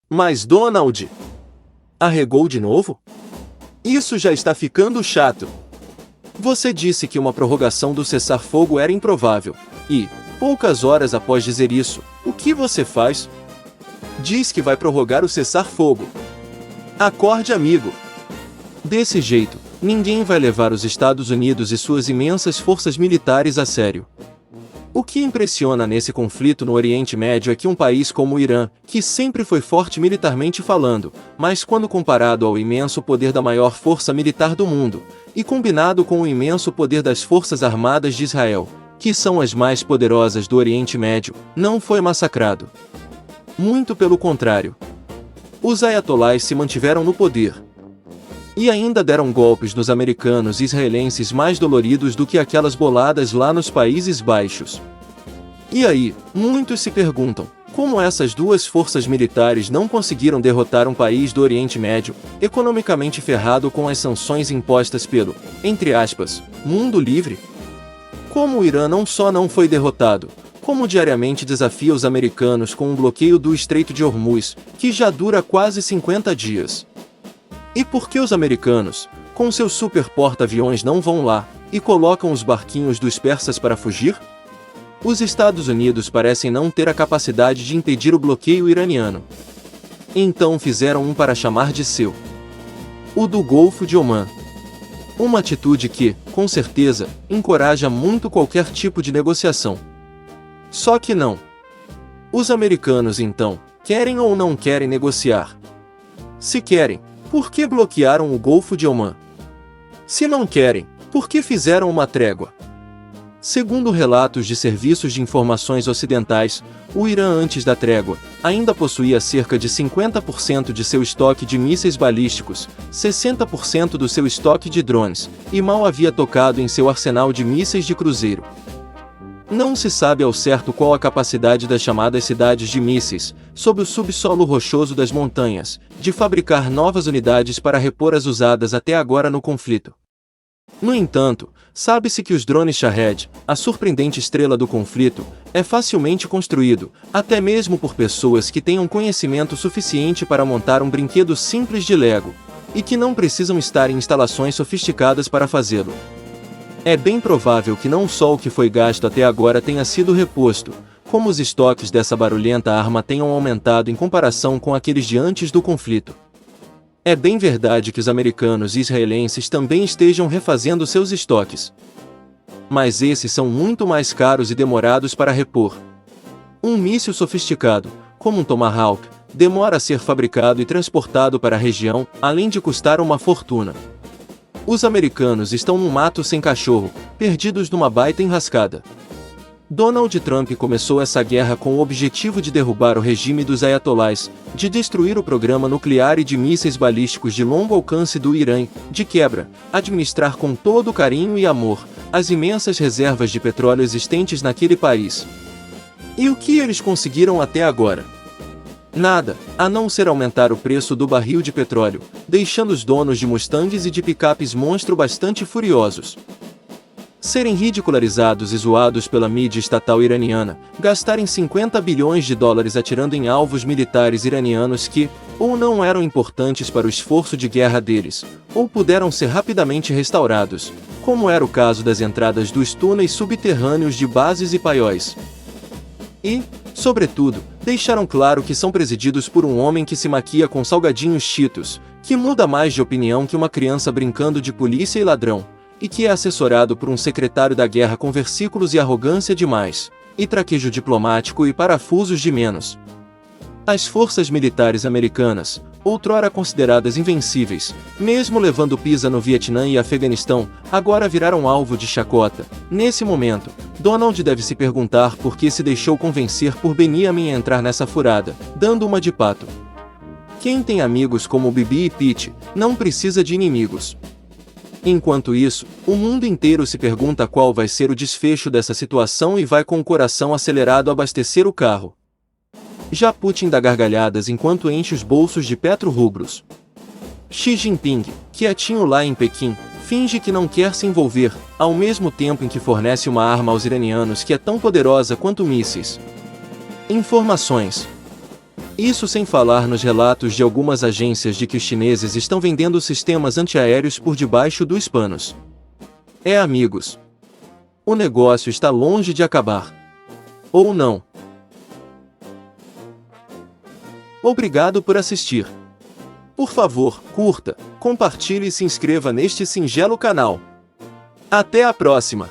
Mas Donald, arregou de novo? Isso já está ficando chato. Você disse que uma prorrogação do cessar-fogo era improvável, e, poucas horas após dizer isso, o que você faz? Diz que vai prorrogar o cessar-fogo. Acorde, amigo. Desse jeito, ninguém vai levar os Estados Unidos e suas imensas forças militares a sério. O que impressiona nesse conflito no Oriente Médio é que um país como o Irã, que sempre foi forte militarmente falando, mas quando comparado ao imenso poder da maior força militar do mundo, e combinado com o imenso poder das Forças Armadas de Israel, que são as mais poderosas do Oriente Médio, não foi massacrado. Muito pelo contrário. Os ayatolás se mantiveram no poder. E ainda deram golpes nos americanos e israelenses mais doloridos do que aquelas boladas lá nos Países Baixos. E aí, muitos se perguntam, como essas duas forças militares não conseguiram derrotar um país do Oriente Médio, economicamente ferrado com as sanções impostas pelo, entre aspas, mundo livre? Como o Irã não só não foi derrotado, como diariamente desafia os americanos com um bloqueio do Estreito de Hormuz, que já dura quase 50 dias. E por que os americanos, com seus super porta-aviões não vão lá, e colocam os barquinhos dos persas para fugir? Os Estados Unidos parecem não ter a capacidade de impedir o bloqueio iraniano. Então fizeram um para chamar de seu. O do Golfo de Omã. Uma atitude que, com certeza, encoraja muito qualquer tipo de negociação. Só que não. Os americanos então, querem ou não querem negociar? Se querem, por que bloquearam o Golfo de Omã? Se não querem, por que fizeram uma trégua? Segundo relatos de serviços de informações ocidentais, o Irã antes da trégua ainda possuía cerca de 50% de seu estoque de mísseis balísticos, 60% do seu estoque de drones, e mal havia tocado em seu arsenal de mísseis de cruzeiro. Não se sabe ao certo qual a capacidade das chamadas cidades de mísseis, sob o subsolo rochoso das montanhas, de fabricar novas unidades para repor as usadas até agora no conflito. No entanto, sabe-se que os drones Shahed, a surpreendente estrela do conflito, é facilmente construído, até mesmo por pessoas que tenham conhecimento suficiente para montar um brinquedo simples de Lego, e que não precisam estar em instalações sofisticadas para fazê-lo. É bem provável que não só o que foi gasto até agora tenha sido reposto, como os estoques dessa barulhenta arma tenham aumentado em comparação com aqueles de antes do conflito. É bem verdade que os americanos e israelenses também estejam refazendo seus estoques. Mas esses são muito mais caros e demorados para repor. Um míssil sofisticado, como um Tomahawk, demora a ser fabricado e transportado para a região, além de custar uma fortuna. Os americanos estão num mato sem cachorro, perdidos numa baita enrascada. Donald Trump começou essa guerra com o objetivo de derrubar o regime dos ayatolás, de destruir o programa nuclear e de mísseis balísticos de longo alcance do Irã, de quebra, administrar com todo carinho e amor as imensas reservas de petróleo existentes naquele país. E o que eles conseguiram até agora? Nada, a não ser aumentar o preço do barril de petróleo, deixando os donos de Mustangs e de picapes monstro bastante furiosos. Serem ridicularizados e zoados pela mídia estatal iraniana, gastarem 50 bilhões de dólares atirando em alvos militares iranianos que, ou não eram importantes para o esforço de guerra deles, ou puderam ser rapidamente restaurados, como era o caso das entradas dos túneis subterrâneos de bases e paióis. E, sobretudo, deixaram claro que são presididos por um homem que se maquia com salgadinhos Cheetos, que muda mais de opinião que uma criança brincando de polícia e ladrão, e que é assessorado por um secretário da guerra com versículos e arrogância demais, e traquejo diplomático e parafusos de menos. As forças militares americanas, outrora consideradas invencíveis, mesmo levando pisa no Vietnã e Afeganistão, agora viraram alvo de chacota. Nesse momento, Donald deve se perguntar por que se deixou convencer por Benjamin a entrar nessa furada, dando uma de pato. Quem tem amigos como Bibi e Pete, não precisa de inimigos. Enquanto isso, o mundo inteiro se pergunta qual vai ser o desfecho dessa situação e vai com o coração acelerado abastecer o carro. Já Putin dá gargalhadas enquanto enche os bolsos de petro-rublos. Xi Jinping, quietinho lá em Pequim, finge que não quer se envolver, ao mesmo tempo em que fornece uma arma aos iranianos que é tão poderosa quanto mísseis. Informações. Isso sem falar nos relatos de algumas agências de que os chineses estão vendendo sistemas antiaéreos por debaixo dos panos. Amigos, o negócio está longe de acabar. Ou não. Obrigado por assistir. Por favor, curta, compartilhe e se inscreva neste singelo canal. Até a próxima!